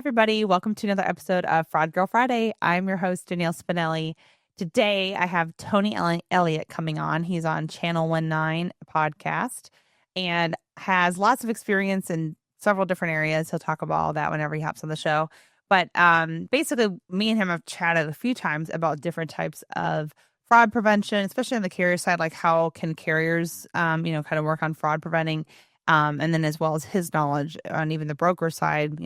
everybody. Welcome to another episode of Fraud Girl Friday. I'm your host, Danielle Spinelli. Today, I have Tony Elliot coming on. He's on Channel 19 podcast and has lots of experience in several different areas. He'll talk about all that whenever he hops on the show. But basically, me and him have chatted a few times about different types of fraud prevention, especially on the carrier side, like how can carriers, kind of work on fraud preventing. And then as well as his knowledge on even the broker side,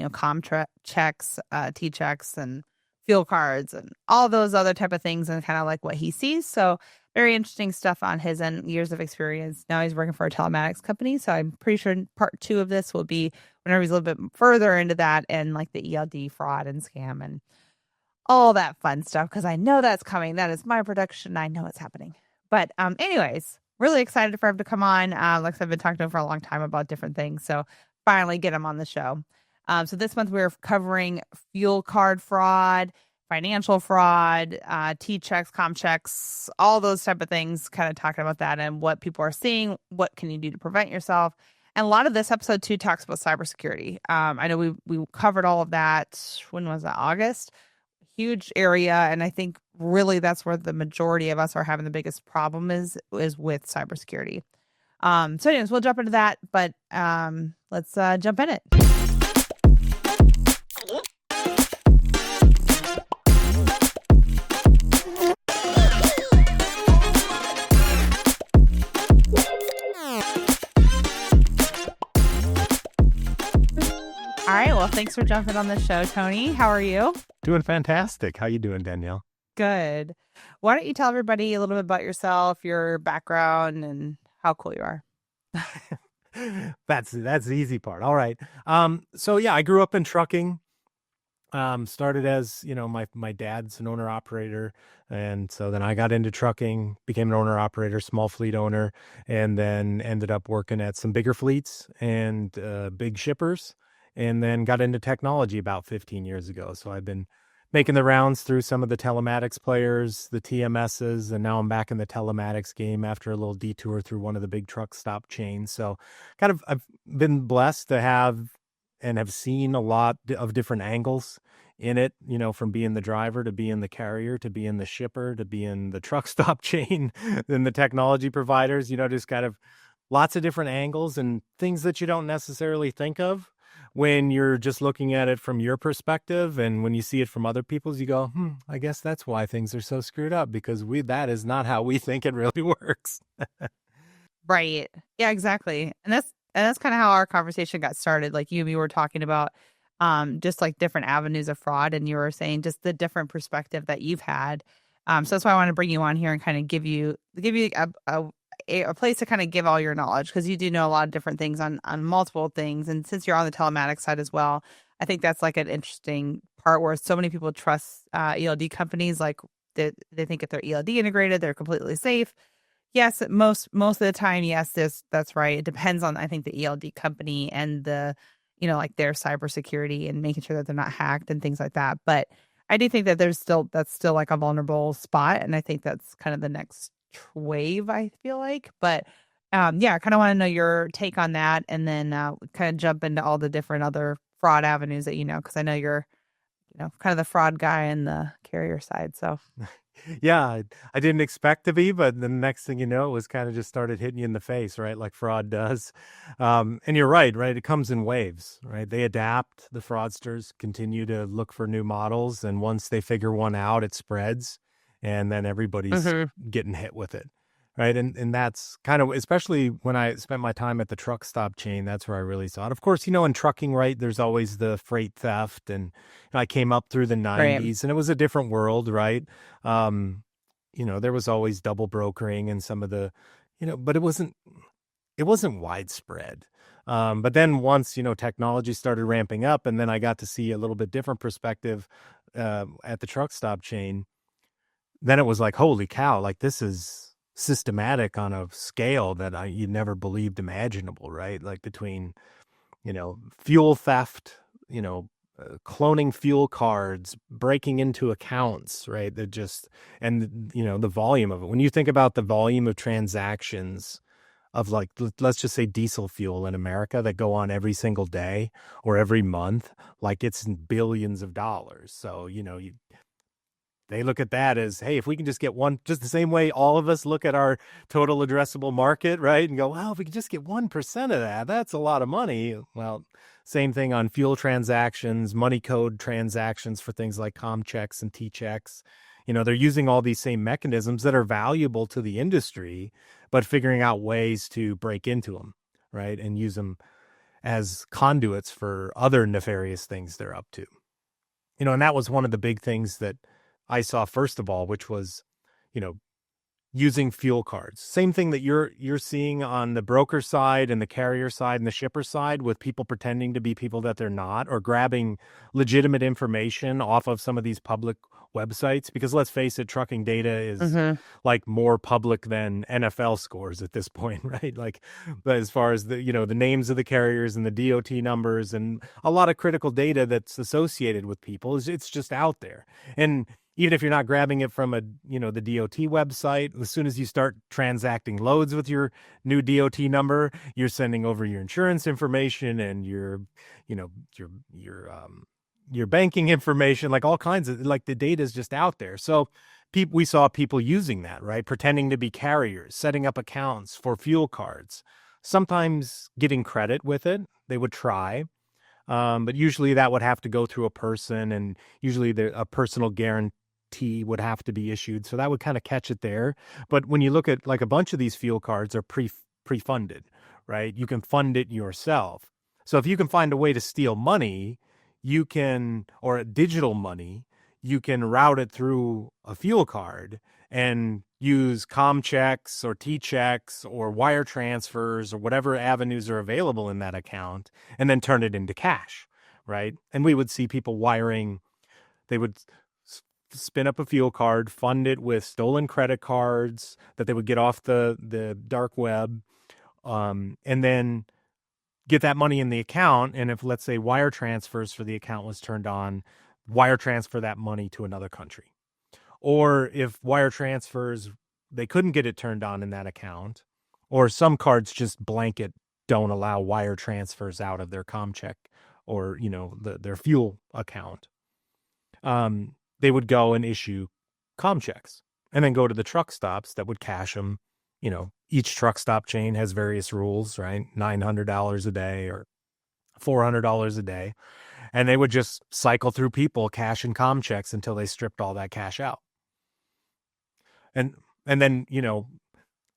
checks, T-checks and fuel cards and all those other type of things and kind of like what he sees. So very interesting stuff on his end, years of experience. Now he's working for a telematics company. So I'm pretty sure part 2 of this will be whenever he's a little bit further into that and like the ELD fraud and scam and all that fun stuff. Cause I know that's coming. That is my prediction. I know it's happening. But anyways, really excited for him to come on. Like I said, I've been talking to him for a long time about different things. So finally get him on the show. So this month we're covering fuel card fraud, financial fraud, T-checks, com checks, all those type of things, kind of talking about that and what people are seeing. What can you do to prevent yourself? And a lot of this episode too talks about cybersecurity. I know we covered all of that. When was that? August? Huge area. And I think really that's where the majority of us are having the biggest problem is with cybersecurity. So anyways, we'll jump into that, but let's jump in it. All right. Well, thanks for jumping on the show, Tony. How are you? Doing fantastic. How you doing, Danielle? Good. Why don't you tell everybody a little bit about yourself, your background, and how cool you are? That's the easy part. All right. So yeah, I grew up in trucking. Started as, my dad's an owner operator. And so then I got into trucking, became an owner operator, small fleet owner, and then ended up working at some bigger fleets and big shippers. And then got into technology about 15 years ago. So I've been making the rounds through some of the telematics players, the TMSs, and now I'm back in the telematics game after a little detour through one of the big truck stop chains. So I've been blessed to have seen a lot of different angles in it, from being the driver to being the carrier to being the shipper to being the truck stop chain, then the technology providers, just kind of lots of different angles and things that you don't necessarily think of when you're just looking at it from your perspective. And when you see it from other people's, you go, I guess that's why things are so screwed up, because that is not how we think it really works. Right. Yeah, exactly. And that's kind of how our conversation got started. Like you were talking about just like different avenues of fraud, and you were saying just the different perspective that you've had. So that's why I want to bring you on here and kind of give you a place to kind of give all your knowledge, because you do know a lot of different things on multiple things. And since you're on the telematics side as well, I think that's like an interesting part where so many people trust ELD companies. Like they think if they're ELD integrated, they're completely safe. Yes, most of the time, yes, that's right. It depends on, I think, the ELD company and the, like their cybersecurity and making sure that they're not hacked and things like that. But I do think that that's still like a vulnerable spot. And I think that's kind of the next wave, I feel like. But I kind of want to know your take on that, and then kind of jump into all the different other fraud avenues that because I know you're kind of the fraud guy in the carrier side. So yeah, I didn't expect to be, but the next thing you know, it was kind of just started hitting you in the face, right? Like fraud does. And you're right? It comes in waves, right? They adapt. The fraudsters continue to look for new models, and once they figure one out, it spreads. And then everybody's getting hit with it, right? And that's kind of, especially when I spent my time at the truck stop chain, that's where I really saw it. Of course, in trucking, right, there's always the freight theft. And I came up through the 90s, and it was a different world, right? There was always double brokering and some of the, but it wasn't widespread. But then once, technology started ramping up, and then I got to see a little bit different perspective at the truck stop chain. Then it was like, holy cow, like this is systematic on a scale that you never believed imaginable, right? Like between, fuel theft, cloning fuel cards, breaking into accounts, right? That just, and the volume of it. When you think about the volume of transactions of like, let's just say diesel fuel in America that go on every single day or every month, like it's in billions of dollars. So, they look at that as, hey, if we can just get one, just the same way all of us look at our total addressable market, right? And go, well, if we can just get 1% of that, that's a lot of money. Well, same thing on fuel transactions, money code transactions for things like com checks and T checks. They're using all these same mechanisms that are valuable to the industry, but figuring out ways to break into them, right? And use them as conduits for other nefarious things they're up to. And that was one of the big things that I saw first of all, which was, using fuel cards. Same thing that you're seeing on the broker side and the carrier side and the shipper side, with people pretending to be people that they're not, or grabbing legitimate information off of some of these public websites. Because let's face it, trucking data is like more public than NFL scores at this point, right? Like, as far as the names of the carriers and the DOT numbers and a lot of critical data that's associated with people, it's just out there. And even if you're not grabbing it from the DOT website, as soon as you start transacting loads with your new DOT number, you're sending over your insurance information and your banking information, like all kinds of, like, the data is just out there. So we saw people using that, right? Pretending to be carriers, setting up accounts for fuel cards, sometimes getting credit with it. They would try. But usually that would have to go through a person, and usually a personal guarantee would have to be issued. So that would kind of catch it there. But when you look at, like, a bunch of these fuel cards are pre-funded, right? You can fund it yourself. So if you can find a way to steal money, or digital money, you can route it through a fuel card and use com checks or T checks or wire transfers or whatever avenues are available in that account, and then turn it into cash, right? And we would see people they would spin up a fuel card, fund it with stolen credit cards that they would get off the dark web, and then get that money in the account. And if, let's say, wire transfers for the account was turned on, wire transfer that money to another country. Or if wire transfers, they couldn't get it turned on in that account, or some cards just blanket don't allow wire transfers out of their ComCheck or, their fuel account, they would go and issue ComChecks and then go to the truck stops that would cash them. Each truck stop chain has various rules, right? $900 a day or $400 a day. And they would just cycle through people cashing ComChecks until they stripped all that cash out. And then,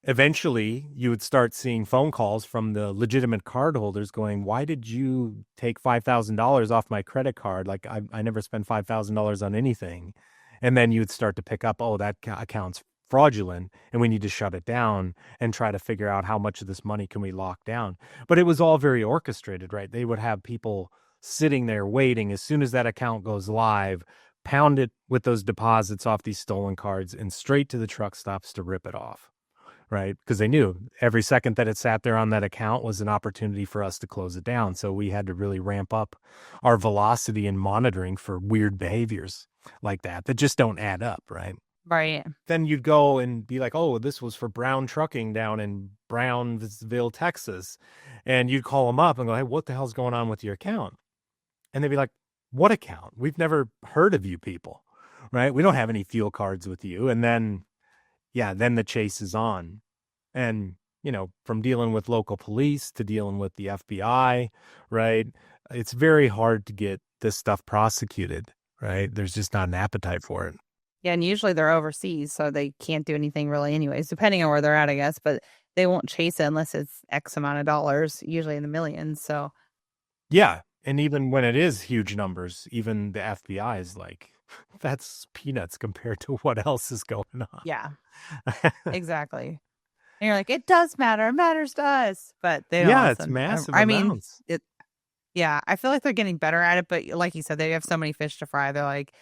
eventually you would start seeing phone calls from the legitimate card holders going, why did you take $5,000 off my credit card? Like, I never spend $5,000 on anything. And then you'd start to pick up, oh, that account's fraudulent and we need to shut it down and try to figure out how much of this money can we lock down. But it was all very orchestrated, right? They would have people sitting there waiting as soon as that account goes live, pound it with those deposits off these stolen cards and straight to the truck stops to rip it off, right? Because they knew every second that it sat there on that account was an opportunity for us to close it down. So we had to really ramp up our velocity in monitoring for weird behaviors like that just don't add up, right? Right. Then you'd go and be like, oh, this was for Brown Trucking down in Brownsville, Texas. And you'd call them up and go, hey, what the hell's going on with your account? And they'd be like, what account? We've never heard of you people, right? We don't have any fuel cards with you. And then, then the chase is on. And, from dealing with local police to dealing with the FBI, right? It's very hard to get this stuff prosecuted, right? There's just not an appetite for it. Yeah, and usually they're overseas, so they can't do anything really anyways, depending on where they're at, I guess. But they won't chase it unless it's X amount of dollars, usually in the millions. So, yeah. And even when it is huge numbers, even the FBI is like, that's peanuts compared to what else is going on. Yeah, exactly. And you're like, it does matter. It matters to us. But they don't. Yeah, it's massive amounts. I feel like they're getting better at it. But like you said, they have so many fish to fry. They're like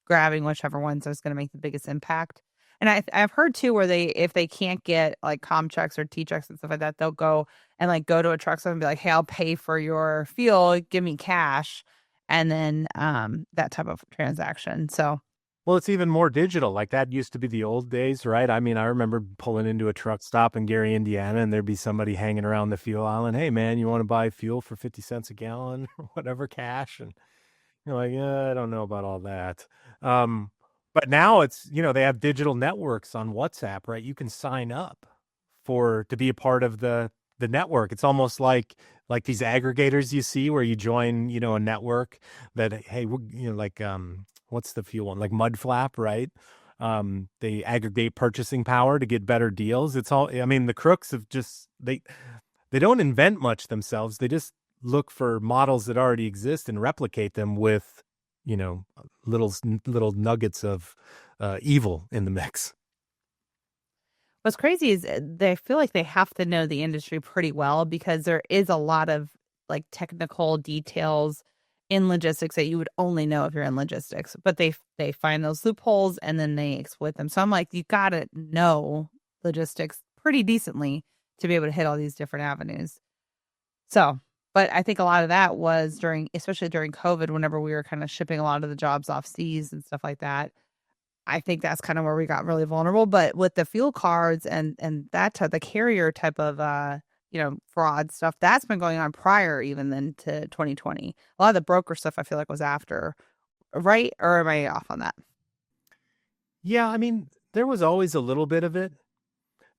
grabbing whichever one's going to make the biggest impact. And I've heard too where if they can't get like com checks or T checks and stuff like that, they'll go and go to a truck stop and be like, hey, I'll pay for your fuel, give me cash, and then that type of transaction. So Well, it's even more digital. Like that used to be the old days, right? I mean, I remember pulling into a truck stop in Gary, Indiana, and there'd be somebody hanging around the fuel island. Hey, man, you want to buy fuel for 50 cents a gallon or whatever cash? And you're like, yeah, I don't know about all that. Um, but now it's, they have digital networks on WhatsApp, right? You can sign up to be a part of the network. It's almost like these aggregators you see where you join, a network that, hey, what's the fuel one? Like Mudflap, right? They aggregate purchasing power to get better deals. It's all, I mean, the crooks have just, they don't invent much themselves. They just look for models that already exist and replicate them with, little nuggets of evil in the mix. What's crazy is they feel like they have to know the industry pretty well because there is a lot of like technical details in logistics that you would only know if you're in logistics. But they find those loopholes and then they exploit them. So I'm like, you got to know logistics pretty decently to be able to hit all these different avenues. So, but I think a lot of that was especially during COVID, whenever we were kind of shipping a lot of the jobs off seas and stuff like that. I think that's kind of where we got really vulnerable. But with the fuel cards and that type, the carrier type of fraud stuff, that's been going on prior even than to 2020. A lot of the broker stuff I feel like was after, right? Or am I off on that? Yeah, I mean, there was always a little bit of it,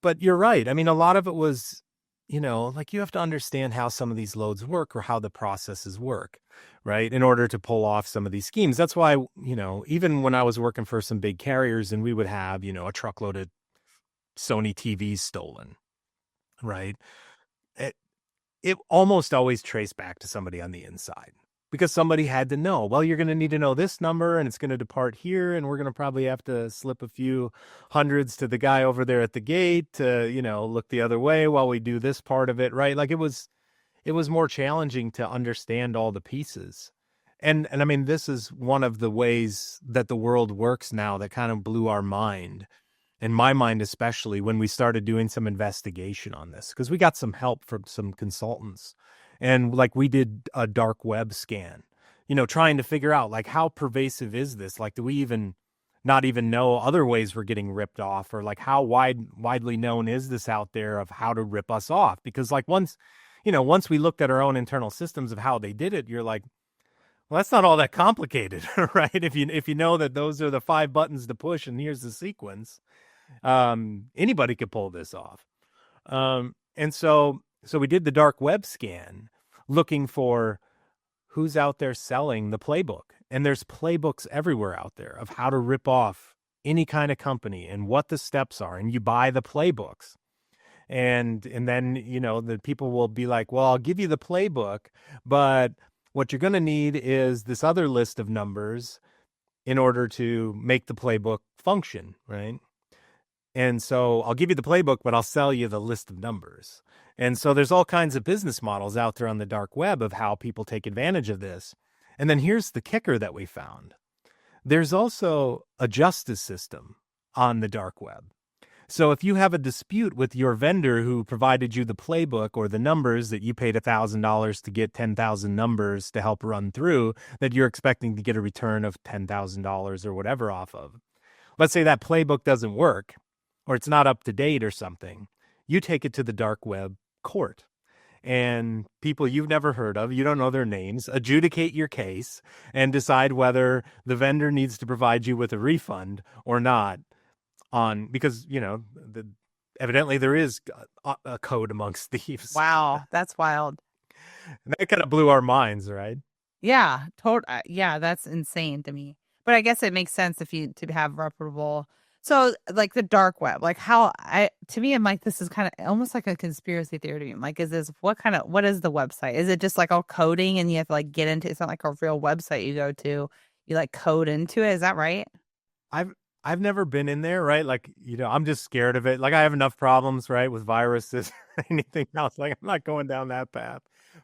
but you're right. I mean, a lot of it was, like you have to understand how some of these loads work or how the processes work, right? In order to pull off some of these schemes. That's why, even when I was working for some big carriers and we would have, a truckload of Sony TVs stolen, right? It almost always traced back to somebody on the inside because somebody had to know, well, you're going to need to know this number and it's going to depart here. And we're going to probably have to slip a few hundreds to the guy over there at the gate to, look the other way while we do this part of it. Right. Like it was more challenging to understand all the pieces. And I mean, this is one of the ways that the world works now that kind of blew our mind, in my mind, especially when we started doing some investigation on this, because we got some help from some consultants and like we did a dark web scan, trying to figure out like how pervasive is this? Like, do we even not even know other ways we're getting ripped off, or like how widely known is this out there of how to rip us off? Because like once we looked at our own internal systems of how they did it, you're like, well, that's not all that complicated, right? If you know that those are the 5 buttons to push and here's the sequence, anybody could pull this off. And so we did the dark web scan looking for who's out there selling the playbook. And there's playbooks everywhere out there of how to rip off any kind of company and what the steps are. And you buy the playbooks. And then, the people will be like, well, I'll give you the playbook, but what you're going to need is this other list of numbers in order to make the playbook function, right? And so I'll give you the playbook, but I'll sell you the list of numbers. And so there's all kinds of business models out there on the dark web of how people take advantage of this. And then here's the kicker that we found. There's also a justice system on the dark web. So if you have a dispute with your vendor who provided you the playbook or the numbers that you paid $1,000 to get 10,000 numbers to help run through, that you're expecting to get a return of $10,000 or whatever off of. Let's say that playbook doesn't work, or it's not up to date or something. You take it to the dark web court, and people you've never heard of, you don't know their names, adjudicate your case and decide whether the vendor needs to provide you with a refund or not. Because evidently there is a code amongst thieves. Wow, that's wild. And that kind of blew our minds, right? Yeah, yeah, that's insane to me. But I guess it makes sense to have reputable. So like the dark web, like to me, I'm like, this is kind of almost like a conspiracy theory to me. I'm like, what is the website? Is it just like all coding and you have to like get into, it's not like a real website you go to, you like code into it. Is that right? I've never been in there, right? Like, I'm just scared of it. Like I have enough problems, right? With viruses, anything else. Like I'm not going down that path.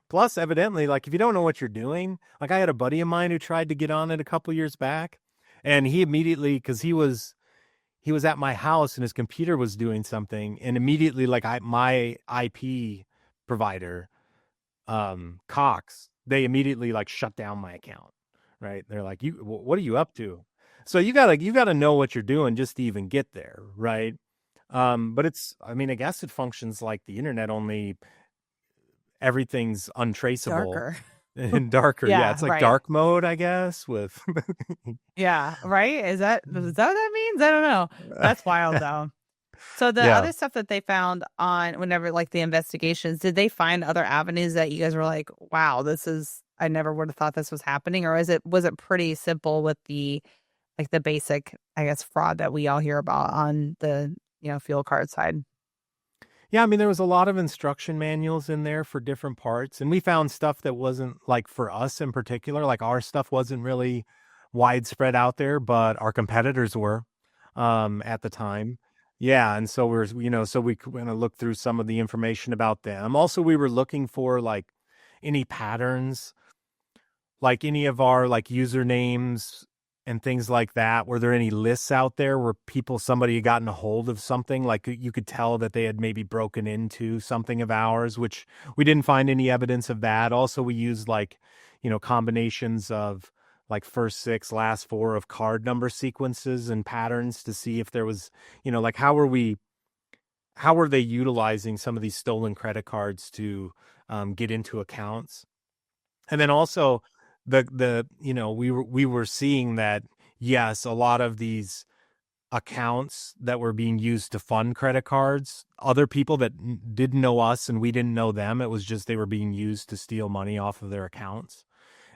Plus, evidently, like if you don't know what you're doing, like I had a buddy of mine who tried to get on it a couple years back, and he immediately, because he was at my house and his computer was doing something, and immediately like my IP provider, Cox, they immediately like shut down my account, right? They're like, what are you up to? So you gotta know what you're doing just to even get there, right? But I mean, I guess it functions like the internet, only everything's untraceable Darker. and darker. Yeah, Yeah, it's like right. dark mode, I guess, with Yeah, right. Is that what that means? I don't know. That's wild though. So the yeah. other stuff that they found on whenever like the investigations, did they find other avenues that you guys were like, wow, I never would have thought this was happening? Or was it pretty simple with the like the basic, I guess, fraud that we all hear about on the, fuel card side? Yeah, I mean, there was a lot of instruction manuals in there for different parts, and we found stuff that wasn't like for us in particular. Like our stuff wasn't really widespread out there, but our competitors were at the time. Yeah, and so so we kind of looked through some of the information about them. Also, we were looking for like any patterns, like any of our like usernames and things like that. Were there any lists out there where somebody had gotten a hold of something, like you could tell that they had maybe broken into something of ours, which we didn't find any evidence of that. Also, we used like, combinations of like first six, last four of card number sequences and patterns to see if there was, like how were they utilizing some of these stolen credit cards to get into accounts? And then also we were seeing that, yes, a lot of these accounts that were being used to fund credit cards, other people that didn't know us and we didn't know them, it was just they were being used to steal money off of their accounts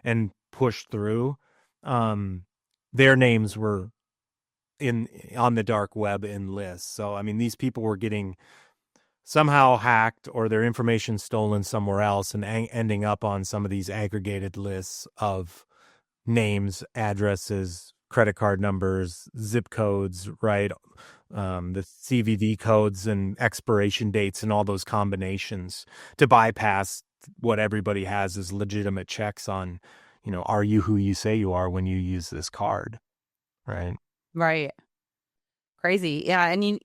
and push through. Um, their names were in on the dark web in lists. So I mean, these people were getting somehow hacked or their information stolen somewhere else and ending up on some of these aggregated lists of names, addresses, credit card numbers, zip codes, right? The CVV codes and expiration dates and all those combinations to bypass what everybody has as legitimate checks on, are you who you say you are when you use this card, right? Right. Crazy. Yeah. And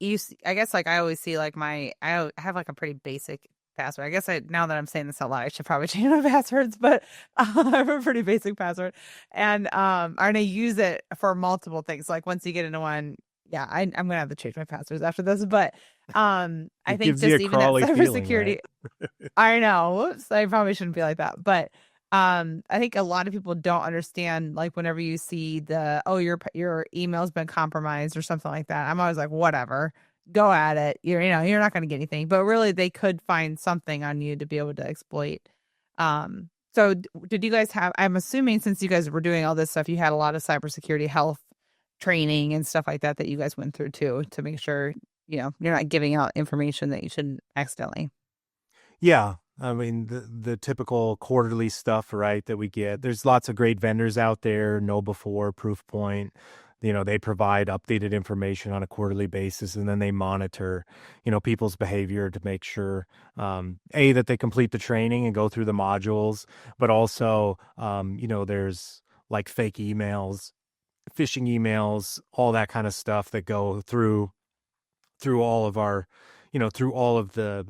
I guess like I always see like I have like a pretty basic password. I guess now that I'm saying this out loud, I should probably change my passwords, but I have a pretty basic password. And I use it for multiple things. Like once you get into one, yeah, I'm going to have to change my passwords after this. But I It think gives you just a even that crawly feeling, cybersecurity, right? I know. Whoops, I probably shouldn't be like that. But I think a lot of people don't understand like whenever you see your email's been compromised or something like that. I'm always like, whatever. Go at it. You're not going to get anything. But really they could find something on you to be able to exploit. So did you guys I'm assuming since you guys were doing all this stuff, you had a lot of cybersecurity health training and stuff like that you guys went through too to make sure, you're not giving out information that you shouldn't accidentally. Yeah. I mean, the typical quarterly stuff, right, that we get. There's lots of great vendors out there, Know Before, Proofpoint. They provide updated information on a quarterly basis, and then they monitor, people's behavior to make sure, that they complete the training and go through the modules, but also, there's like fake emails, phishing emails, all that kind of stuff that go through all of our, through all of the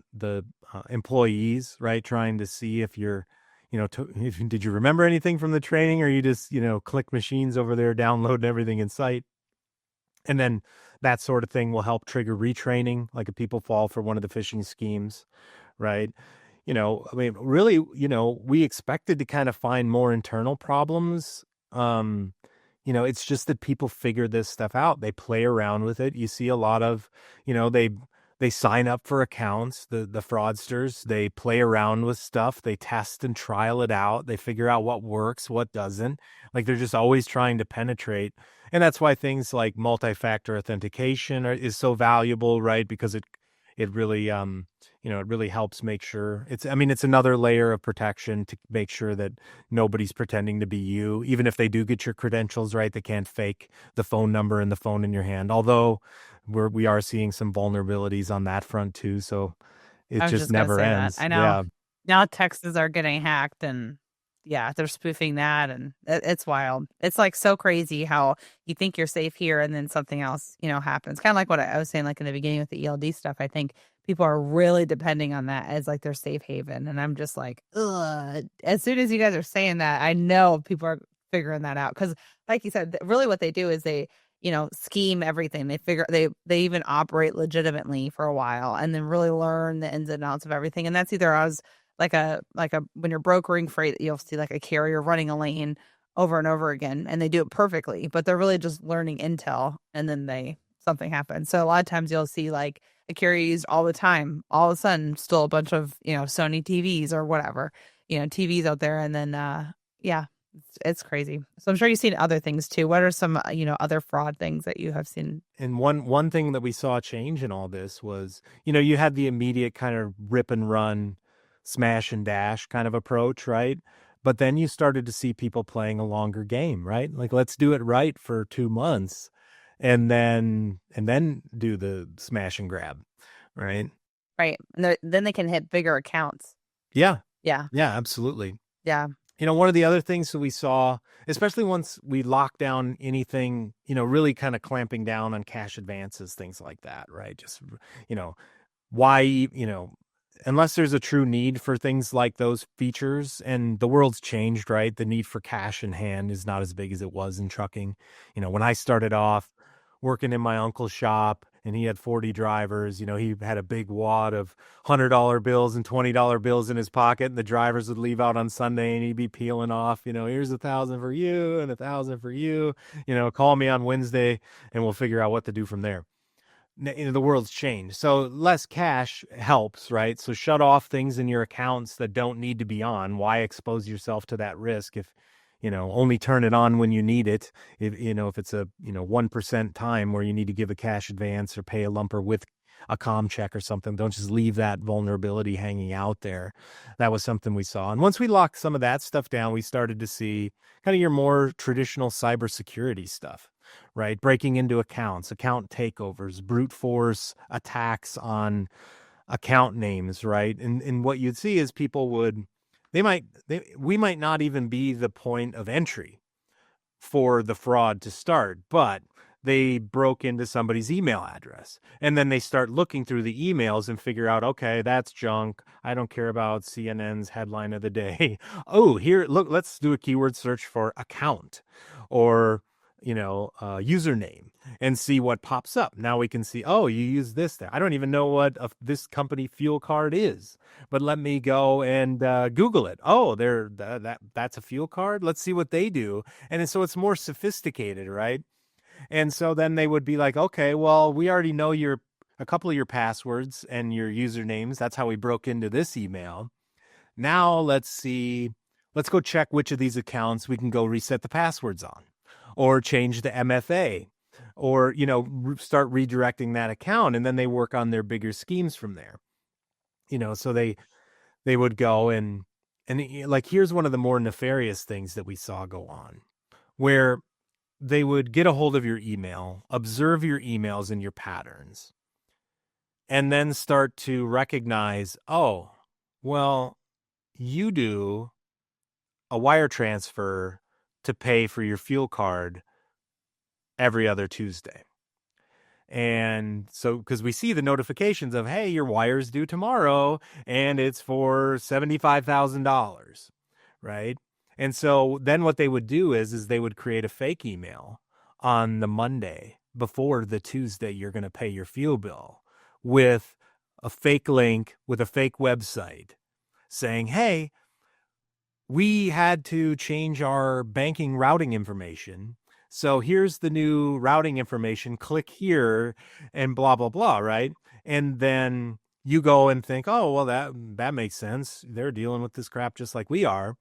employees, right? Trying to see if you're, did you remember anything from the training, or you just, click machines over there, downloading everything in sight. And then that sort of thing will help trigger retraining, like if people fall for one of the phishing schemes, right? I mean, really, we expected to kind of find more internal problems. It's just that people figure this stuff out. They play around with it. You see a lot of, they sign up for accounts, the fraudsters, they play around with stuff, they test and trial it out, they figure out what works, what doesn't. Like they're just always trying to penetrate. And that's why things like multi-factor authentication is so valuable, right? Because it really it really helps make sure it's another layer of protection to make sure that nobody's pretending to be you. Even if they do get your credentials right, they can't fake the phone number and the phone in your hand. Although we are seeing some vulnerabilities on that front too. So it I was just just gonna never say that. ends. I know Yeah. now Texas are getting hacked and yeah, they're spoofing that and it's wild. It's like so crazy how you think you're safe here and then something else, happens. Kind of like what I was saying, like in the beginning with the ELD stuff. I think people are really depending on that as like their safe haven. And I'm just like, ugh. As soon as you guys are saying that, I know people are figuring that out. Because like you said, really what they do is they, scheme everything. They even operate legitimately for a while and then really learn the ins and outs of everything. And that's either as like a when you're brokering freight, you'll see like a carrier running a lane over and over again, and they do it perfectly, but they're really just learning intel, and then something happens. So a lot of times you'll see like a carrier used all the time, all of a sudden still a bunch of Sony TVs or whatever, TVs out there, and then yeah, it's crazy. So I'm sure you've seen other things too. What are some other fraud things that you have seen? And one thing that we saw change in all this was, you had the immediate kind of rip and run, smash and dash kind of approach, right? But then you started to see people playing a longer game, right? Like, let's do it right for 2 months and then do the smash and grab, right? Right. And then they can hit bigger accounts. Yeah. Yeah. Yeah, absolutely. Yeah. One of the other things that we saw, especially once we locked down anything, really kind of clamping down on cash advances, things like that, right? Just, why, unless there's a true need for things like those features, and the world's changed, right? The need for cash in hand is not as big as it was in trucking. When I started off working in my uncle's shop and he had 40 drivers, he had a big wad of $100 bills and $20 bills in his pocket, and the drivers would leave out on Sunday and he'd be peeling off, here's 1,000 for you and 1,000 for you, call me on Wednesday and we'll figure out what to do from there. The world's changed. So less cash helps, right? So shut off things in your accounts that don't need to be on. Why expose yourself to that risk if, only turn it on when you need it. If it's a, 1% time where you need to give a cash advance or pay a lumper with a comm check or something, don't just leave that vulnerability hanging out there. That was something we saw. And once we locked some of that stuff down, we started to see kind of your more traditional cybersecurity stuff, right? Breaking into accounts, account takeovers, brute force attacks on account names, right? And what you'd see is people we might not even be the point of entry for the fraud to start, but they broke into somebody's email address, and then they start looking through the emails and figure out, okay, that's junk. I don't care about CNN's headline of the day. Oh, here, look, let's do a keyword search for account or username and see what pops up. Now we can see, oh, you use this there. I don't even know what this company fuel card is, but let me go and Google it. Oh, that's a fuel card. Let's see what they do. And so it's more sophisticated, right? And so then they would be like, okay, well, we already know a couple of your passwords and your usernames. That's how we broke into this email. Now let's go check which of these accounts we can go reset the passwords on, or change the MFA, or, start redirecting that account. And then they work on their bigger schemes from there. So they would go and like, here's one of the more nefarious things that we saw go on, where they would get a hold of your email, observe your emails and your patterns, and then start to recognize, oh, well, you do a wire transfer to pay for your fuel card every other Tuesday. And so, because we see the notifications of, hey, your wire's due tomorrow and it's for $75,000, right? And so then what they would do is they would create a fake email on the Monday before the Tuesday you're going to pay your fuel bill, with a fake link, with a fake website saying, hey, we had to change our banking routing information, so here's the new routing information, click here, and blah, blah, blah, right? And then you go and think, oh, well, that makes sense. They're dealing with this crap just like we are.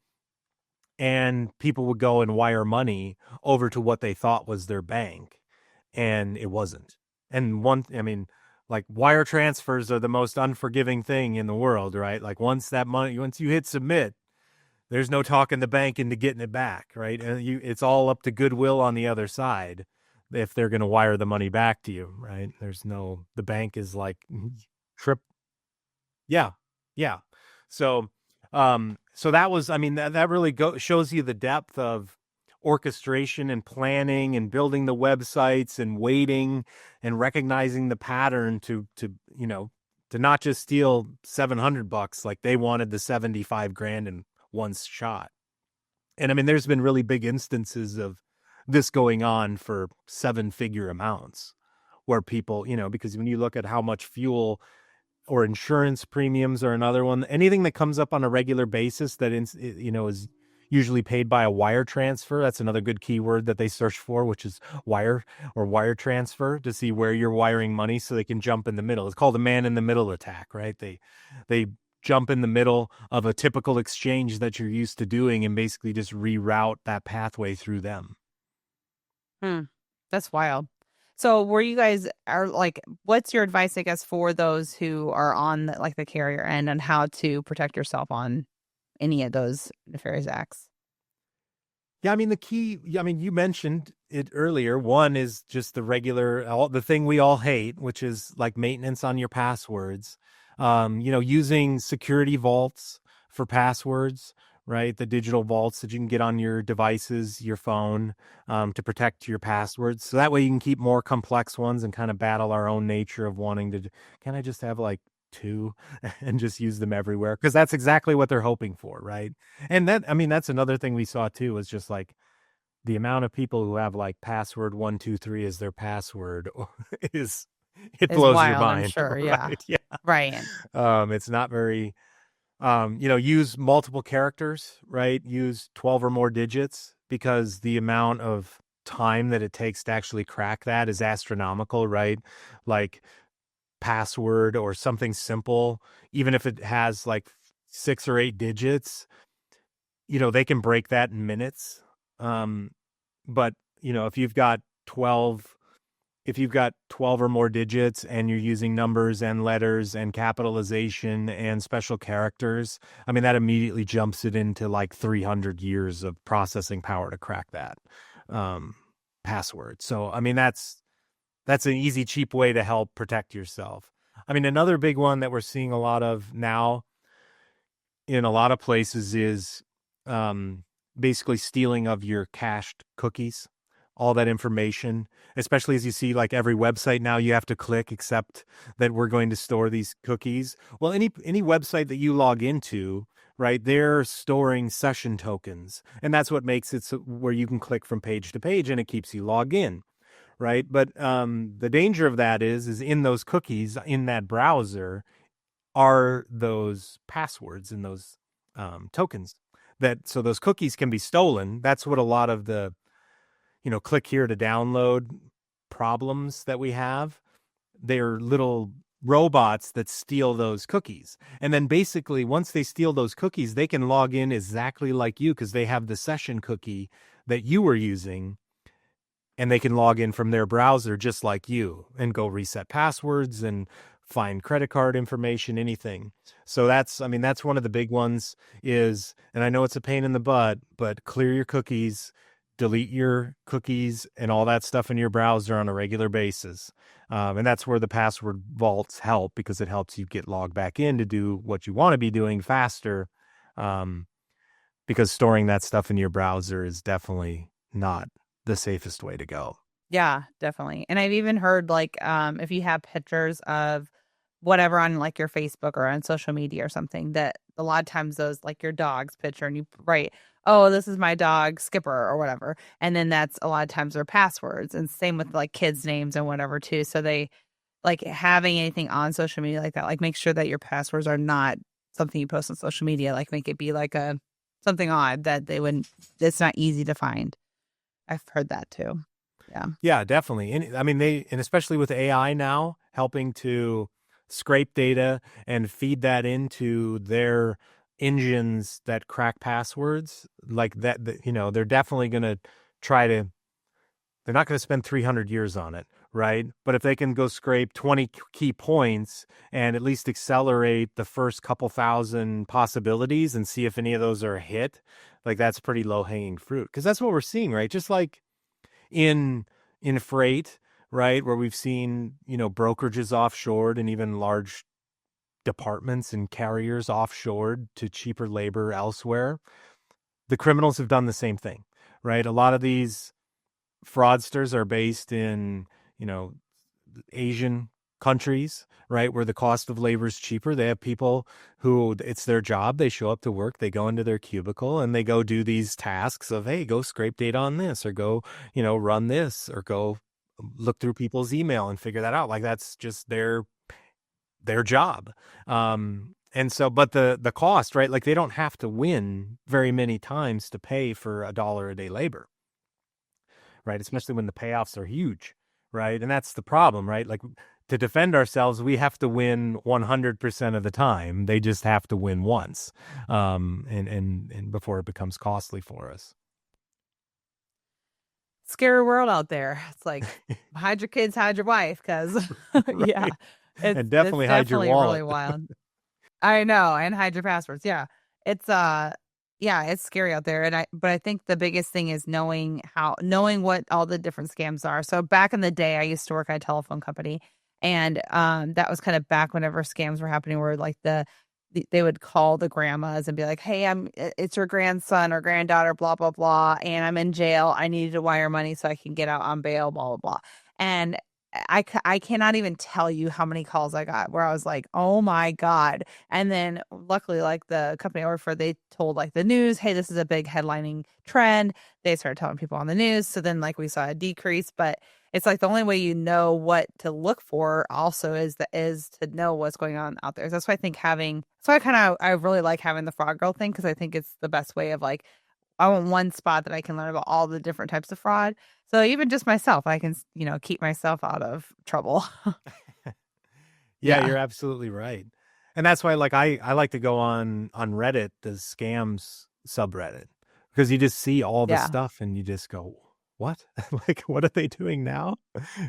And people would go and wire money over to what they thought was their bank, and it wasn't. And like, wire transfers are the most unforgiving thing in the world, right? Like, once you hit submit, there's no talking the bank into getting it back, right? And it's all up to goodwill on the other side if they're going to wire the money back to you, right? The bank is like trip. Yeah. Yeah. So that was, that really shows you the depth of orchestration and planning and building the websites and waiting and recognizing the pattern to not just steal $700, like they wanted the 75 grand in one shot. And I mean, there's been really big instances of this going on for 7-figure amounts where people, because when you look at how much fuel or insurance premiums are another one, anything that comes up on a regular basis that, is usually paid by a wire transfer. That's another good keyword that they search for, which is wire or wire transfer, to see where you're wiring money so they can jump in the middle. It's called a man in the middle attack, right? They jump in the middle of a typical exchange that you're used to doing and basically just reroute that pathway through them. That's wild. So were you guys are like, what's your advice, I guess, for those who are on the carrier end on how to protect yourself on any of those nefarious acts? Yeah, I mean, the key, you mentioned it earlier. One is just the thing we all hate, which is like maintenance on your passwords. Using security vaults for passwords, right? The digital vaults that you can get on your devices, your phone, to protect your passwords. So that way you can keep more complex ones and kind of battle our own nature of wanting to, can I just have like two and just use them everywhere? Because that's exactly what they're hoping for, right? And that's another thing we saw too, was just like the amount of people who have like password 123 as their password it blows wild, your mind. I'm sure. Yeah. Right? Yeah. Right. It's not very, use multiple characters, right? Use 12 or more digits, because the amount of time that it takes to actually crack that is astronomical, right? Like password or something simple, even if it has like 6 or 8 digits, they can break that in minutes. But if you've got 12 or more digits and you're using numbers and letters and capitalization and special characters, I mean, that immediately jumps it into like 300 years of processing power to crack that password. So, I mean, that's an easy, cheap way to help protect yourself. I mean, another big one that we're seeing a lot of now in a lot of places is basically stealing of your cached cookies, all that information, especially as you see like every website now you have to click accept that we're going to store these cookies. Well, any website that you log into, right, they're storing session tokens, and that's what makes it so where you can click from page to page and it keeps you logged in. Right. But the danger of that is in those cookies in that browser are those passwords and those tokens, so those cookies can be stolen. That's what a lot of the, click here to download problems that we have. They're little robots that steal those cookies. And then basically once they steal those cookies, they can log in exactly like you because they have the session cookie that you were using. And they can log in from their browser just like you and go reset passwords and find credit card information, anything. So that's one of the big ones is, and I know it's a pain in the butt, but clear your cookies, delete your cookies and all that stuff in your browser on a regular basis. And that's where the password vaults help, because it helps you get logged back in to do what you want to be doing faster. Because storing that stuff in your browser is definitely not the safest way to go. Yeah, definitely. And I've even heard if you have pictures of whatever on like your Facebook or on social media or something, that a lot of times those, like your dog's picture, and you write, oh, this is my dog Skipper or whatever. And then that's a lot of times their passwords, and same with like kids' names and whatever too. So they like having anything on social media like that, like make sure that your passwords are not something you post on social media, like make it be like something odd that it's not easy to find. I've heard that too. Yeah. Yeah, definitely. And I mean, and especially with AI now helping to scrape data and feed that into their engines that crack passwords like that, they're definitely going to they're not going to spend 300 years on it. Right. But if they can go scrape 20 key points and at least accelerate the first couple thousand possibilities and see if any of those are a hit, like that's pretty low hanging fruit. Because that's what we're seeing, right? Just like in freight, right, where we've seen, brokerages offshored and even large departments and carriers offshored to cheaper labor elsewhere. The criminals have done the same thing, right? A lot of these fraudsters are based in, Asian countries, right, where the cost of labor is cheaper. They have people who it's their job. They show up to work, they go into their cubicle and they go do these tasks of, hey, go scrape data on this, or go, run this, or go look through people's email and figure that out. Like that's just their job. And so, but the cost, right? Like they don't have to win very many times to pay for $1 a day labor, right? Especially when the payoffs are huge, right? And that's the problem, right? Like to defend ourselves, we have to win 100% of the time. They just have to win once, and before it becomes costly for us. Scary world out there. It's like hide your kids, hide your wife, because yeah, and definitely it's hide your definitely wallet. really wild. I know, and hide your passwords. Yeah, it's yeah, it's scary out there. But I think the biggest thing is knowing what all the different scams are. So back in the day, I used to work at a telephone company, and that was kind of back whenever scams were happening, where like they would call the grandmas and be like, "Hey, it's your grandson or granddaughter, blah blah blah, and I'm in jail. I need to wire money so I can get out on bail, blah blah blah." And I cannot even tell you how many calls I got where I was like, oh my God. And then luckily, like the company I work for, they told like the news, hey, this is a big headlining trend. They started telling people on the news. So then like we saw a decrease, but it's like the only way you know what to look for also is to know what's going on out there. So that's why I think I really like having the Frog Girl thing, because I think it's the best way of like, I want one spot that I can learn about all the different types of fraud. So even just myself, I can, keep myself out of trouble. Yeah, Yeah. you're absolutely right. And that's why like I like to go on Reddit, the scams subreddit, because you just see all the Yeah. stuff and you just go, what? Like what are they doing now?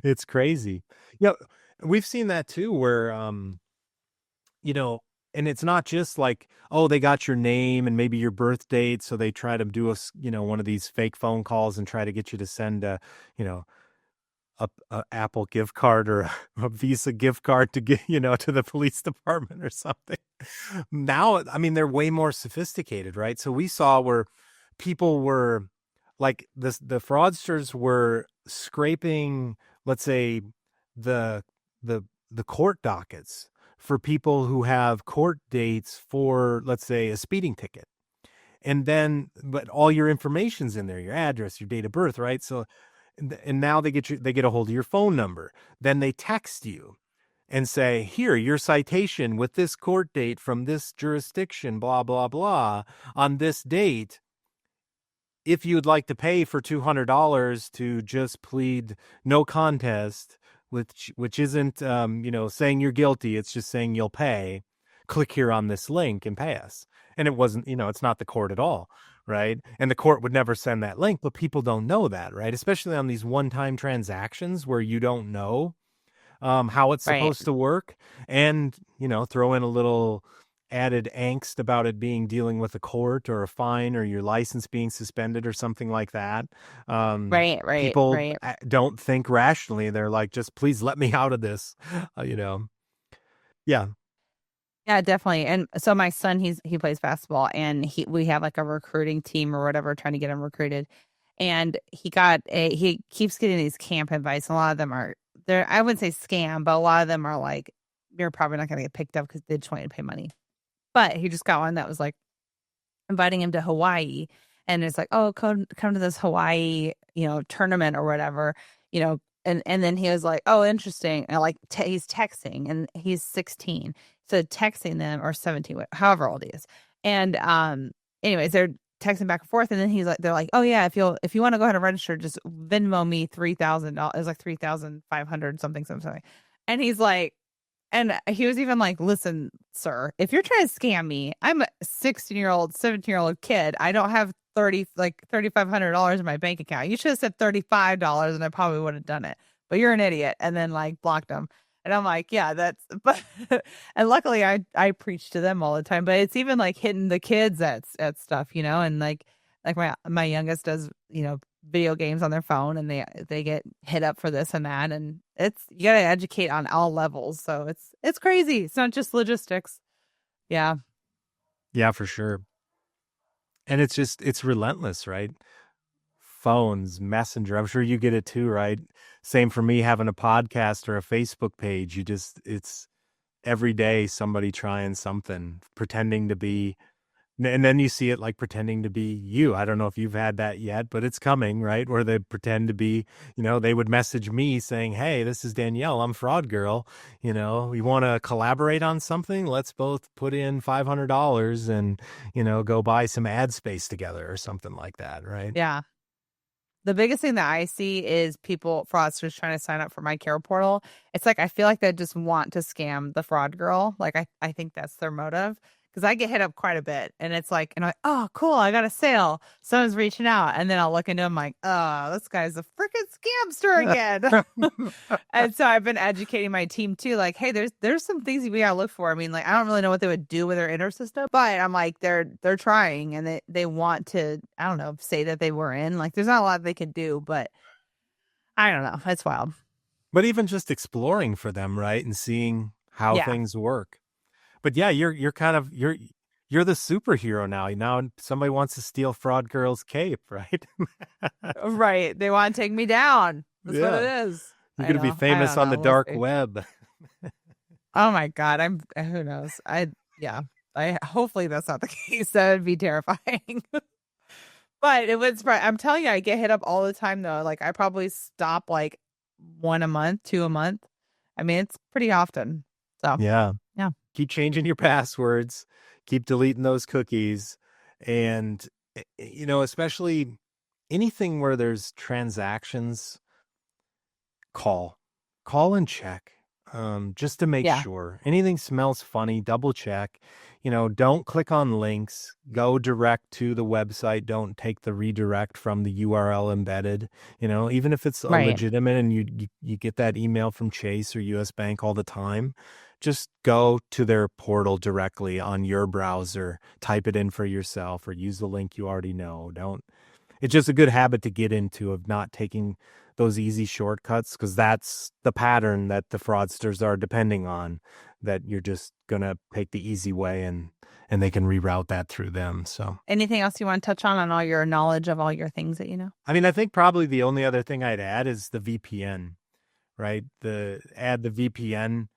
It's crazy. Yeah, we've seen that too where you know, and it's not just like, oh, they got your name and maybe your birth date, so they try to do one of these fake phone calls and try to get you to send you know, a Apple gift card or a Visa gift card to get, to the police department or something. Now, I mean, they're way more sophisticated, right? So we saw where people were like the fraudsters were scraping, let's say, the the court dockets for people who have court dates for, let's say, a speeding ticket. And then, but all your information's in there, your address, your date of birth, right? So, and now they get a hold of your phone number. Then they text you and say, here, your citation with this court date from this jurisdiction, blah, blah, blah, on this date. If you'd like to pay for $200 to just plead no contest, which isn't, saying you're guilty, it's just saying you'll pay, click here on this link and pay us. And it wasn't, it's not the court at all, right? And the court would never send that link, but people don't know that, right? Especially on these one-time transactions where you don't know how it's Right. supposed to work, and, throw in a little added angst about it being dealing with a court or a fine or your license being suspended or something like that. Right. Right. People Right. don't think rationally. They're like, just please let me out of this, Yeah. Yeah, definitely. And so my son, he plays basketball, and we have like a recruiting team or whatever trying to get him recruited. And he keeps getting these camp invites. And a lot of them are there. I wouldn't say scam, but a lot of them are like, you're probably not going to get picked up because they just want you to pay money. But he just got one that was like inviting him to Hawaii. And it's like, oh, come to this Hawaii, tournament or whatever, and then he was like, oh, interesting. And like he's texting, and he's 16. So texting them, or 17, however old he is. And anyways, they're texting back and forth. And then they're like, oh yeah, if you want to go ahead and register, just Venmo me $3,000. It was like 3,500 something. And he's like, and he was even like, listen, sir, if you're trying to scam me, I'm a 16-year-old, 17-year-old kid. I don't have $3,500 in my bank account. You should have said $35 and I probably would have done it. But you're an idiot. And then like blocked him. And I'm like, yeah, but and luckily I preach to them all the time. But it's even like hitting the kids at stuff, and like my youngest does, video games on their phone, and they get hit up for this and that, and you got to educate on all levels. So it's crazy. It's not just logistics. Yeah. Yeah, for sure. And it's relentless, right? phones, Messenger. I'm sure you get it too, right? Same for me having a podcast or a Facebook page. It's every day somebody trying something, pretending to be, and then you see it like pretending to be you. I don't know if you've had that yet, but it's coming, right? Where they pretend to be, they would message me saying, "Hey, this is Danielle. I'm Fraud Girl. We want to collaborate on something. Let's both put in $500 and, go buy some ad space together," or something like that, right? Yeah. The biggest thing that I see is fraudsters trying to sign up for my care portal. It's like I feel like they just want to scam the fraud girl. Like I think that's their motive. Because I get hit up quite a bit. And it's like, and I'm like, oh, cool, I got a sale. Someone's reaching out. And then I'll look into them like, oh, this guy's a freaking scamster again. And so I've been educating my team too. Like, hey, there's some things we gotta look for. I mean, like, I don't really know what they would do with their inner system, but I'm like, they're trying and they want to, I don't know, say that they were in. Like, there's not a lot they can do, but I don't know. It's wild. But even just exploring for them, right? And seeing how Yeah. things work. But yeah, you're kind of you're the superhero now. Now somebody wants to steal Fraud Girl's cape, right? Right. They want to take me down. That's what it is. You're going to be famous on the dark web. Oh my God. Who knows? Hopefully that's not the case. That would be terrifying. But I'm telling you, I get hit up all the time though. Like I probably stop like 1 a month, 2 a month. I mean, it's pretty often. So yeah. Yeah. Keep changing your passwords, keep deleting those cookies. And, especially anything where there's transactions, call and check, just to make sure. Anything smells funny, double check. Don't click on links, go direct to the website. Don't take the redirect from the URL embedded, even if it's legitimate and you get that email from Chase or US Bank all the time. Just go to their portal directly on your browser, type it in for yourself or use the link you already know. It's just a good habit to get into of not taking those easy shortcuts, because that's the pattern that the fraudsters are depending on, that you're just going to take the easy way and they can reroute that through them. So anything else you want to touch on all your knowledge of all your things that you know? I mean, I think probably the only other thing I'd add is the VPN, right? The VPN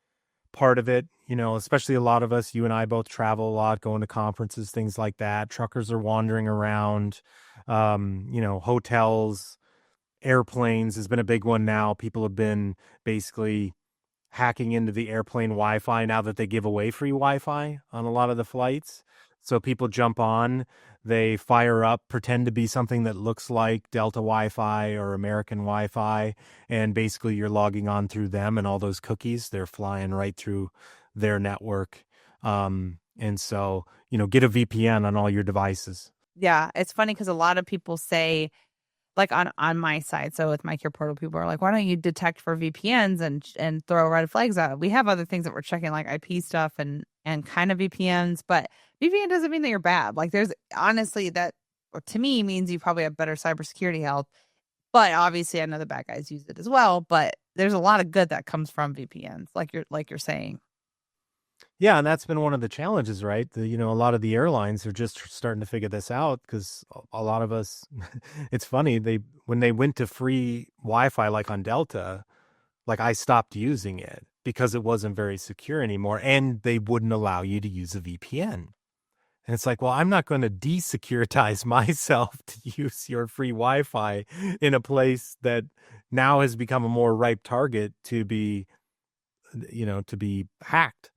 part of it, especially a lot of us, you and I both travel a lot, going to conferences, things like that. Truckers are wandering around, hotels, airplanes has been a big one now. People have been basically hacking into the airplane Wi-Fi now that they give away free Wi-Fi on a lot of the flights. So people jump on, they fire up, pretend to be something that looks like Delta Wi-Fi or American Wi-Fi, and basically you're logging on through them, and all those cookies, they're flying right through their network. And so, get a VPN on all your devices. Yeah, it's funny because a lot of people say, like on my side, so with my care portal, people are like, why don't you detect for VPNs and throw red flags out? We have other things that we're checking, like IP stuff and kind of VPNs, but VPN doesn't mean that you're bad. Like there's honestly that to me means you probably have better cybersecurity health, but obviously I know the bad guys use it as well, but there's a lot of good that comes from VPNs, like you're saying. Yeah, and that's been one of the challenges, right? A lot of the airlines are just starting to figure this out, because a lot of us, it's funny, when they went to free Wi-Fi, like on Delta, like I stopped using it because it wasn't very secure anymore, and they wouldn't allow you to use a VPN. And it's like, well, I'm not going to desecuritize myself to use your free Wi-Fi in a place that now has become a more ripe target to be hacked.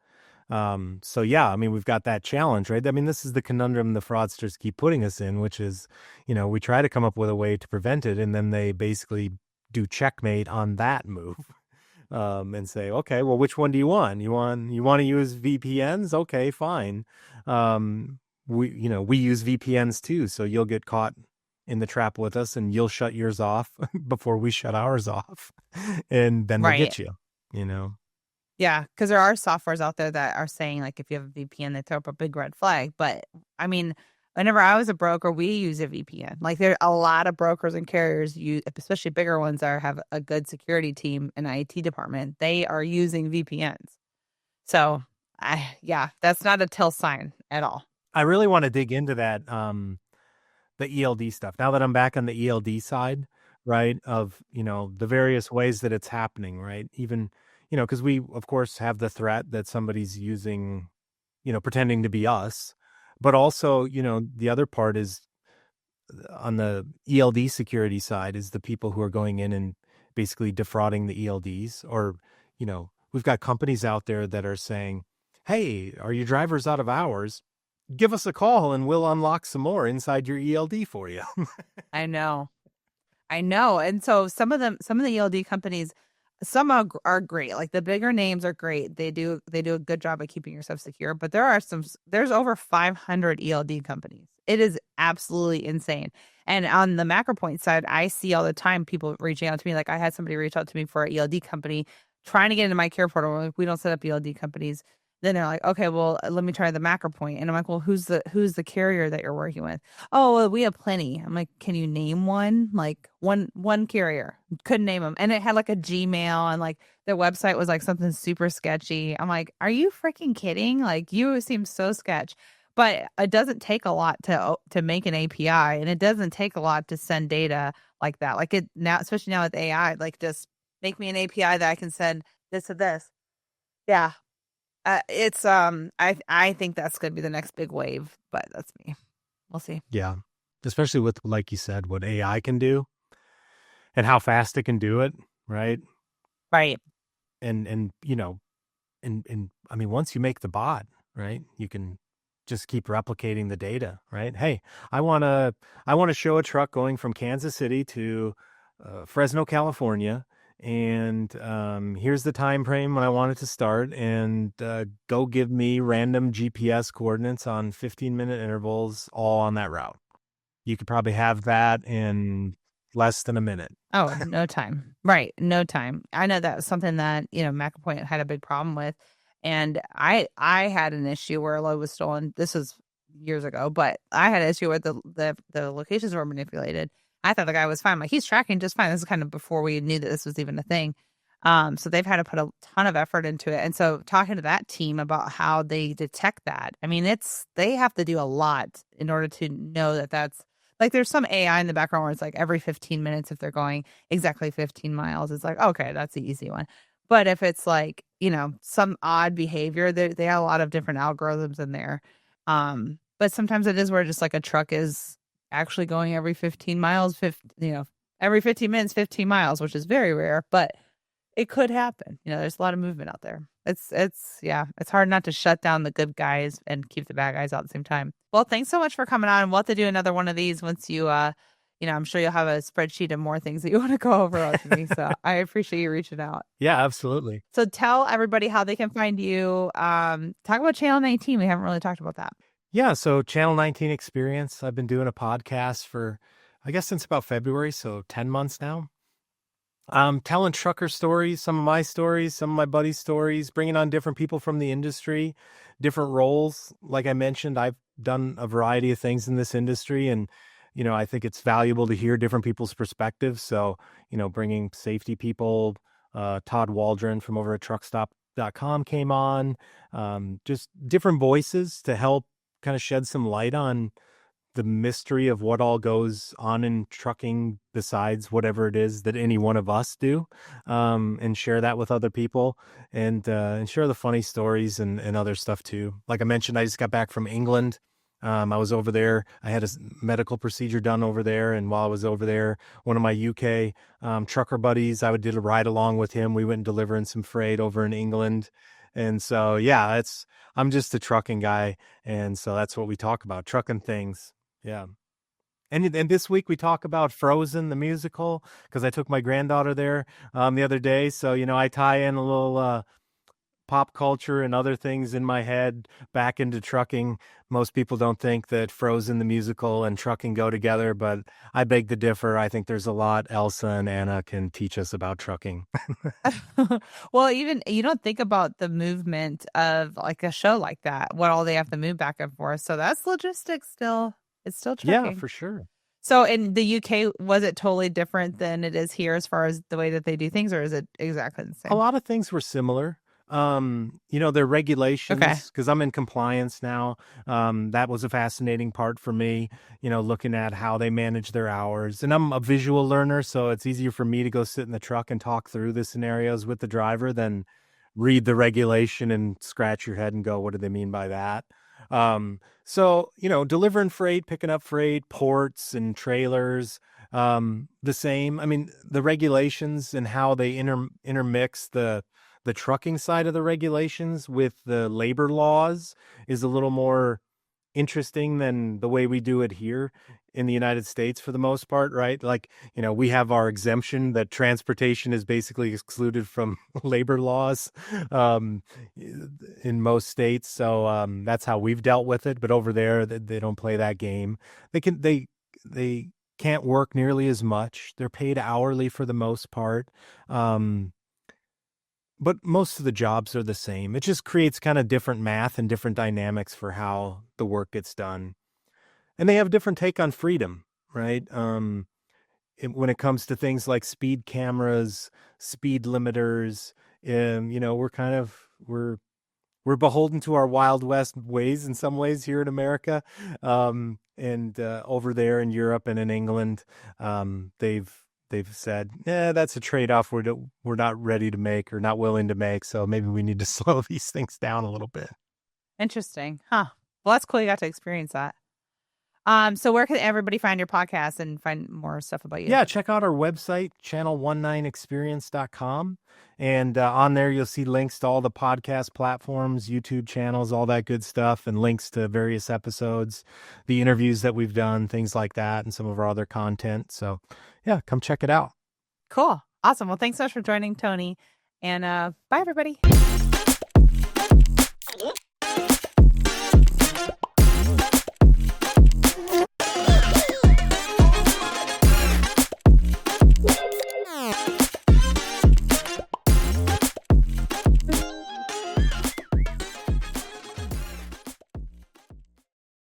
So yeah, I mean, we've got that challenge, right? I mean, this is the conundrum the fraudsters keep putting us in, which is, we try to come up with a way to prevent it, and then they basically do checkmate on that move. And say, okay, well, which one do you want? You want to use VPNs? Okay, fine. We use VPNs too, so you'll get caught in the trap with us, and you'll shut yours off before we shut ours off, and then we'll get you. Yeah, because there are softwares out there that are saying, like, if you have a VPN, they throw up a big red flag. But I mean, whenever I was a broker, we use a VPN. Like, there are a lot of brokers and carriers, especially bigger ones that have a good security team and IT department. They are using VPNs. So, that's not a tell sign at all. I really want to dig into that the ELD stuff. Now that I'm back on the ELD side, right, of, the various ways that it's happening, right? Even, because we, of course, have the threat that somebody's using, pretending to be us. But also, the other part is on the ELD security side is the people who are going in and basically defrauding the ELDs. Or, we've got companies out there that are saying, hey, are your drivers out of hours? Give us a call and we'll unlock some more inside your ELD for you. I know. And so some of the ELD companies, some are great. Like the bigger names are great. They do a good job of keeping yourself secure. But there's over 500 ELD companies. It is absolutely insane. And on the MacroPoint side, I see all the time people reaching out to me. Like I had somebody reach out to me for an ELD company trying to get into my care portal. Like, we don't set up ELD companies. Then they're like, okay, well, let me try the MacroPoint. And I'm like, well, who's the carrier that you're working with? Oh, well, we have plenty. I'm like, can you name one? Like one carrier. Couldn't name them. And it had like a Gmail, and like their website was like something super sketchy. I'm like, are you freaking kidding? Like, you seem so sketch. But it doesn't take a lot to make an API, and it doesn't take a lot to send data like that. Like it now, especially now with AI, like just make me an API that I can send this to this. Yeah. It's I think that's going to be the next big wave, but that's me. We'll see. Yeah. Especially with, like you said, what AI can do and how fast it can do it. Right. Right. And and I mean, once you make the bot, right, you can just keep replicating the data, right? Hey, I want to show a truck going from Kansas City to Fresno, California. And here's the time frame when I want it to start, and go give me random GPS coordinates on 15-minute intervals all on that route. You could probably have that in less than a minute. Oh, no time. Right. No time. I know that was something that, MacroPoint had a big problem with. And I had an issue where a load was stolen. This was years ago, but I had an issue where the locations were manipulated. I thought the guy was fine. Like, he's tracking just fine. This is kind of before we knew that this was even a thing. So they've had to put a ton of effort into it. And so talking to that team about how they detect that, I mean, they have to do a lot in order to know that that's like, there's some AI in the background where it's like every 15 minutes, if they're going exactly 15 miles, it's like, okay, that's the easy one. But if it's like, some odd behavior, they have a lot of different algorithms in there. But sometimes it is where just like a truck is actually going every 15 miles, every 15 minutes, 15 miles, which is very rare, but it could happen. There's a lot of movement out there. It's hard not to shut down the good guys and keep the bad guys out at the same time. Well, thanks so much for coming on. We'll have to do another one of these once you, I'm sure you'll have a spreadsheet of more things that you want to go over with me. So I appreciate you reaching out. Yeah, absolutely. So tell everybody how they can find you. Talk about Channel 19. We haven't really talked about that. Yeah, so Channel 19 Experience. I've been doing a podcast for, I guess, since about February, so 10 months now. Telling trucker stories, some of my stories, some of my buddies' stories, bringing on different people from the industry, different roles. Like I mentioned, I've done a variety of things in this industry, and I think it's valuable to hear different people's perspectives. So, bringing safety people, Todd Waldron from over at truckstop.com came on, just different voices to help kind of shed some light on the mystery of what all goes on in trucking besides whatever it is that any one of us do, and share that with other people, and share the funny stories and other stuff too. Like I mentioned, I just got back from England. I was over there. I had a medical procedure done over there. And while I was over there, one of my UK trucker buddies, I did a ride along with him. We went delivering some freight over in England. And so, yeah, I'm just a trucking guy. And so that's what we talk about, trucking things. Yeah. And this week we talk about Frozen, the musical, because I took my granddaughter there the other day. So, I tie in a little pop culture and other things in my head back into trucking. Most people don't think that Frozen, the musical, and trucking go together, but I beg to differ. I think there's a lot Elsa and Anna can teach us about trucking. Well, even you don't think about the movement of like a show like that, what all they have to move back and forth. So that's logistics still. It's still trucking. Yeah, for sure. So in the UK, was it totally different than it is here as far as the way that they do things, or is it exactly the same? A lot of things were similar. Their Okay. regulations, because I'm in compliance now. That was a fascinating part for me, looking at how they manage their hours. And I'm a visual learner, so it's easier for me to go sit in the truck and talk through the scenarios with the driver than read the regulation and scratch your head and go, what do they mean by that? Delivering freight, picking up freight, ports and trailers, the same. I mean, the regulations and how they intermix the trucking side of the regulations with the labor laws is a little more interesting than the way we do it here in the United States for the most part, right? Like, we have our exemption that transportation is basically excluded from labor laws um, in most states. So that's how we've dealt with it. But over there, they don't play that game. They can't work nearly as much. They're paid hourly for the most part. But most of the jobs are the same. It just creates kind of different math and different dynamics for how the work gets done. And they have a different take on freedom, right? When it comes to things like speed cameras, speed limiters, we're beholden to our Wild West ways in some ways here in America. And over there in Europe and in England, they've said, that's a trade-off we're not ready to make or not willing to make. So maybe we need to slow these things down a little bit. Interesting. Huh. Well, that's cool. You got to experience that. So where can everybody find your podcast and find more stuff about you? Yeah, check out our website, channel19experience.com. And on there, you'll see links to all the podcast platforms, YouTube channels, all that good stuff, and links to various episodes, the interviews that we've done, things like that, and some of our other content. So yeah, come check it out. Cool. Awesome. Well, thanks so much for joining, Tony. And bye, everybody.